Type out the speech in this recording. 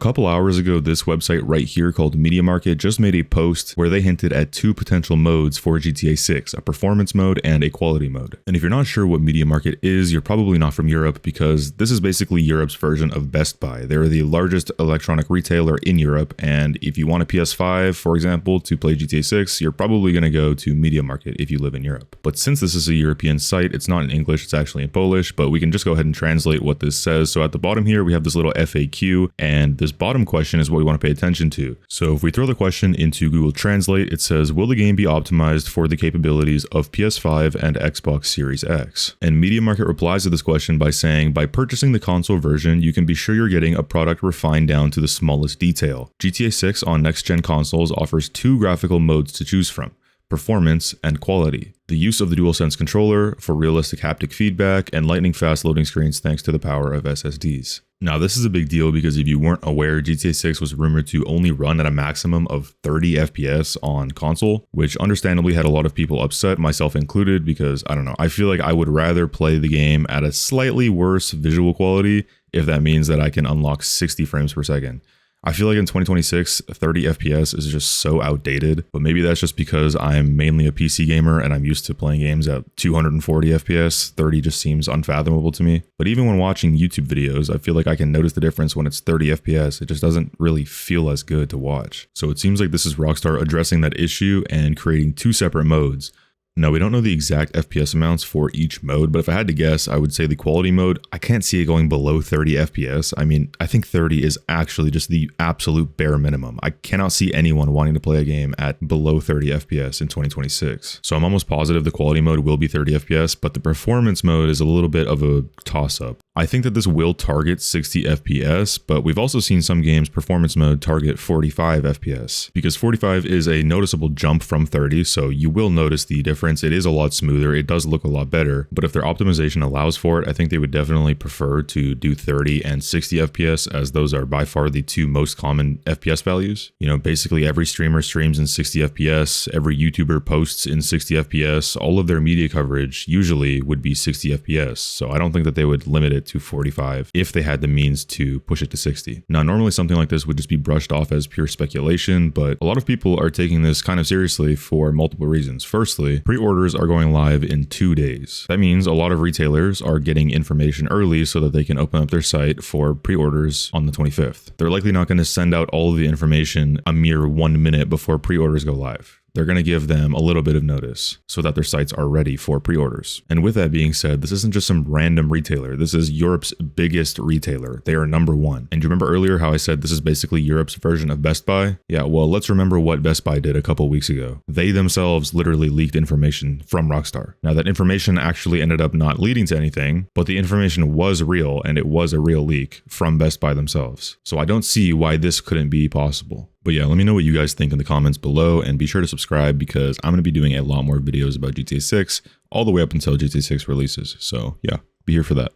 couple hours ago, this website right here called Media Market just made a post where they hinted at two potential modes for GTA 6, a performance mode and a quality mode. And if you're not sure what Media Market is, you're probably not from Europe, because this is basically Europe's version of Best Buy. They're the largest electronic retailer in Europe, and if you want a PS5, for example, to play GTA 6, you're probably going to go to Media Market if you live in Europe. But since this is a European site, it's not in English, it's actually in Polish, but we can just go ahead and translate what this says. So at the bottom here, we have this little FAQ, and this bottom question is what we want to pay attention to. So if we throw the question into Google Translate, it says, will the game be optimized for the capabilities of PS5 and Xbox Series X? And Media Market replies to this question by saying, by purchasing the console version, you can be sure you're getting a product refined down to the smallest detail. GTA 6 on next-gen consoles offers two graphical modes to choose from: performance and quality. The use of the DualSense controller for realistic haptic feedback and lightning-fast loading screens thanks to the power of SSDs. Now, this is a big deal because if you weren't aware, GTA 6 was rumored to only run at a maximum of 30 FPS on console, which understandably had a lot of people upset, myself included, because, I don't know, I feel like I would rather play the game at a slightly worse visual quality if that means that I can unlock 60 frames per second. I feel like in 2026, 30 FPS is just so outdated, but maybe that's just because I'm mainly a PC gamer and I'm used to playing games at 240 FPS. 30 just seems unfathomable to me. But even when watching YouTube videos, I feel like I can notice the difference when it's 30 FPS. It just doesn't really feel as good to watch. So it seems like this is Rockstar addressing that issue and creating two separate modes. Now, we don't know the exact FPS amounts for each mode, but if I had to guess, I would say the quality mode, I can't see it going below 30 FPS. I mean, I think 30 is actually just the absolute bare minimum. I cannot see anyone wanting to play a game at below 30 FPS in 2026. So I'm almost positive the quality mode will be 30 FPS, but the performance mode is a little bit of a toss-up. I think that this will target 60 FPS, but we've also seen some games performance mode target 45 FPS, because 45 is a noticeable jump from 30, so you will notice the difference. It is a lot smoother, it does look a lot better, but if their optimization allows for it, I think they would definitely prefer to do 30 and 60 FPS, as those are by far the two most common FPS values. You know, basically every streamer streams in 60 FPS, every YouTuber posts in 60 FPS, all of their media coverage usually would be 60 FPS, so I don't think that they would limit it to 45 if they had the means to push it to 60. Now, normally something like this would just be brushed off as pure speculation, but a lot of people are taking this kind of seriously for multiple reasons. Firstly, pre-orders are going live in 2 days. That means a lot of retailers are getting information early so that they can open up their site for pre-orders on the 25th. They're likely not going to send out all of the information a mere 1 minute before pre-orders go live. They're going to give them a little bit of notice so that their sites are ready for pre-orders. And with that being said, this isn't just some random retailer. This is Europe's biggest retailer. They are number one. And do you remember earlier how I said this is basically Europe's version of Best Buy? Yeah, well, let's remember what Best Buy did a couple weeks ago. They themselves literally leaked information from Rockstar. Now, that information actually ended up not leading to anything, but the information was real, and it was a real leak from Best Buy themselves. So I don't see why this couldn't be possible. But yeah, let me know what you guys think in the comments below, and be sure to subscribe because I'm going to be doing a lot more videos about GTA 6 all the way up until GTA 6 releases. So yeah, be here for that.